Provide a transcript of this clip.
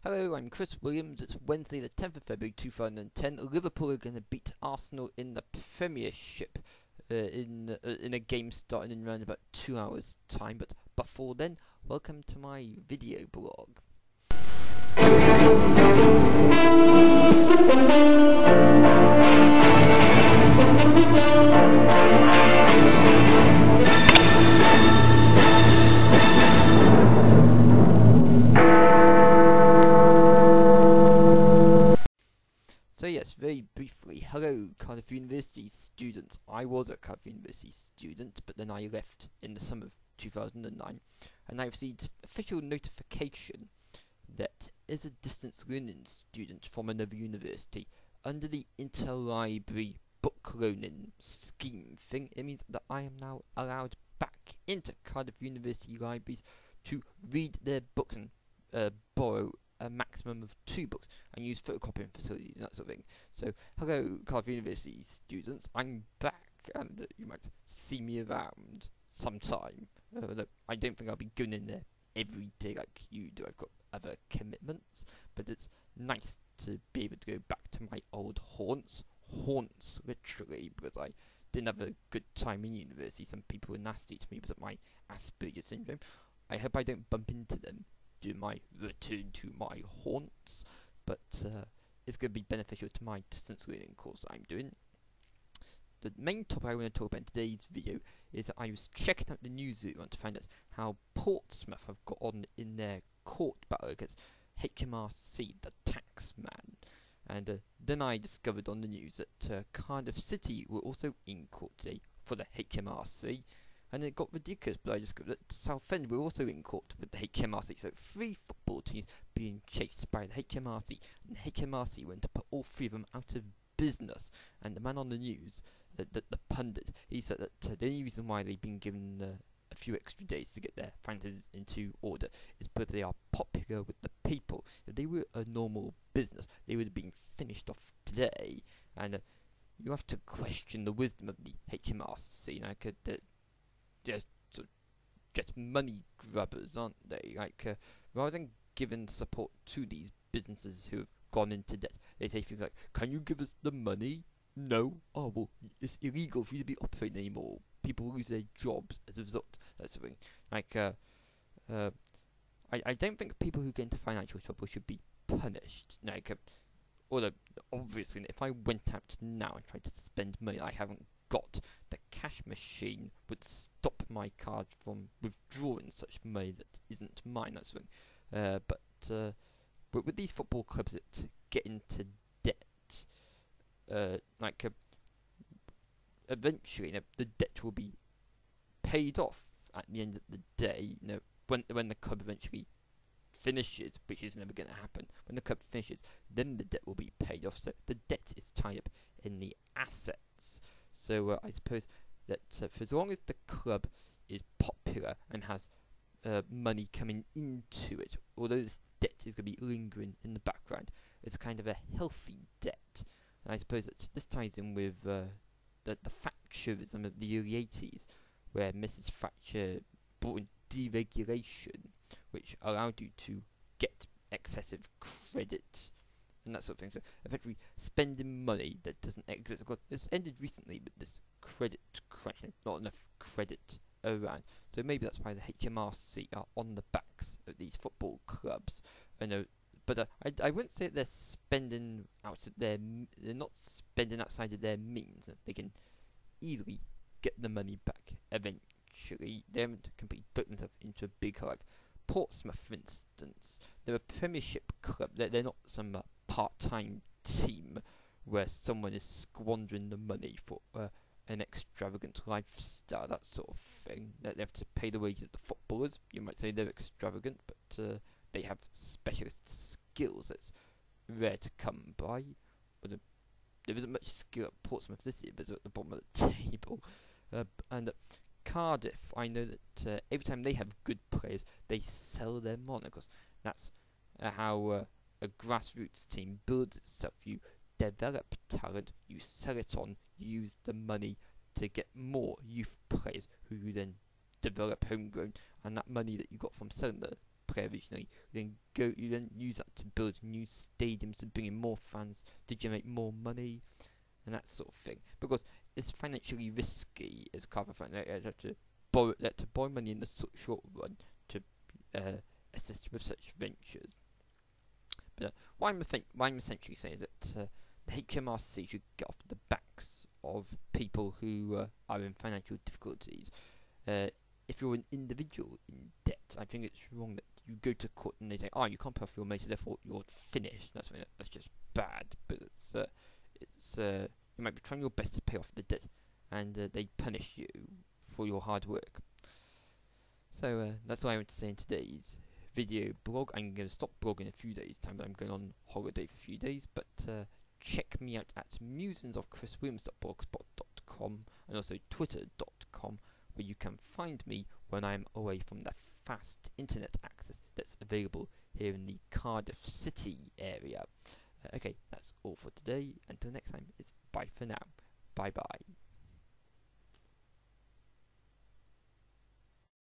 Hello, I'm Chris Williams. It's Wednesday, the 10th of February 2010. Liverpool are going to beat Arsenal in the Premiership in a game starting in around about 2 hours' time. But before then, welcome to my video blog. So yes, very briefly, hello Cardiff University students. I was a Cardiff University student, but then I left in the summer of 2009, and I received official notification that as a distance learning student from another university, under the interlibrary book loaning scheme thing, it means that I am now allowed back into Cardiff University libraries to read their books and borrow a maximum of 2 books and use photocopying facilities and that sort of thing. So, hello Cardiff University students, I'm back and you might see me around sometime. I don't think I'll be going in there every day like you do. I've got other commitments, but it's nice to be able to go back to my old haunts, literally, because I didn't have a good time in university. Some people were nasty to me because of my Asperger's syndrome. I hope I don't bump into them during my return to my haunts, but it's going to be beneficial to my distance learning course I'm doing. The main topic I want to talk about in today's video is that I was checking out the news earlier on to find out how Portsmouth have got on in their court battle against HMRC, the tax man. And then I discovered on the news that Cardiff City were also in court today for the HMRC. And it got ridiculous, but I discovered that Southend were also in court with the HMRC. So 3 football teams being chased by the HMRC, and the HMRC went to put all 3 of them out of business. And the man on the news, the pundit, he said that the only reason why they've been given a few extra days to get their finances into order is because they are popular with the people. If they were a normal business, they would have been finished off today. And you have to question the wisdom of the HMRC. Just money grubbers, aren't they? Rather than giving support to these businesses who have gone into debt, they say things like, "Can you give us the money?" No. Oh well, it's illegal for you to be operating anymore. People lose their jobs as a result. That's something. I don't think people who get into financial trouble should be punished. Although obviously, if I went out now and tried to spend money I haven't got, the cash machine would stop my card from withdrawing such money that isn't mine. That's something. But with these football clubs that get into debt, eventually, the debt will be paid off at the end of the day. When the club eventually finishes, which is never going to happen. When the club finishes, then the debt will be paid off. So the debt is tied up in the assets. So I suppose that for as long as the club is popular and has money coming into it, although this debt is going to be lingering in the background, it's kind of a healthy debt. And I suppose that this ties in with the Thatcherism of the early 80s, where Mrs. Thatcher brought in deregulation, which allowed you to get excessive credit and that sort of thing. So effectively spending money that doesn't exist. Of course, this ended recently with this credit crunch. Not enough credit around. So maybe that's why the HMRC are on the backs of these football clubs. But I wouldn't say that they're spending out of they're not spending outside of their means. They can easily get the money back eventually. They haven't completely dug themselves into a big hole. Like Portsmouth, for instance, they're a Premiership club. They're not some part-time team where someone is squandering the money for an extravagant lifestyle, that sort of thing. They have to pay the wages of the footballers. You might say they're extravagant, but they have specialist skills that's rare to come by. But there isn't much skill at Portsmouth this year, but it's at the bottom of the table. And Cardiff, I know that every time they have good players, they sell them on. Of course, that's how a grassroots team builds itself. You develop talent, you sell it on, you use the money to get more youth players who you then develop homegrown, and that money that you got from selling the play originally. You then use that to build new stadiums, to bring in more fans, to generate more money, and that sort of thing. Because it's financially risky as car fan. They have to borrow money in the short run to assist with such ventures. But what I'm essentially saying is that the HMRC should get off the backs of people who are in financial difficulties. If you're an individual in debt, I think it's wrong that you go to court and they say, "Oh, you can't pay off your motor, therefore you're finished." That's just bad. But you might be trying your best to pay off the debt, and they punish you for your hard work. So that's all I want to say in today's video blog. I'm going to stop blogging in a few days' time, but I'm going on holiday for a few days. But check me out at musingofchriswilliams.blogspot.com and also twitter.com, where you can find me when I'm away from the fast internet access that's available here in the Cardiff City area. Okay, that's all for today. Until next time, it's bye for now. Bye bye.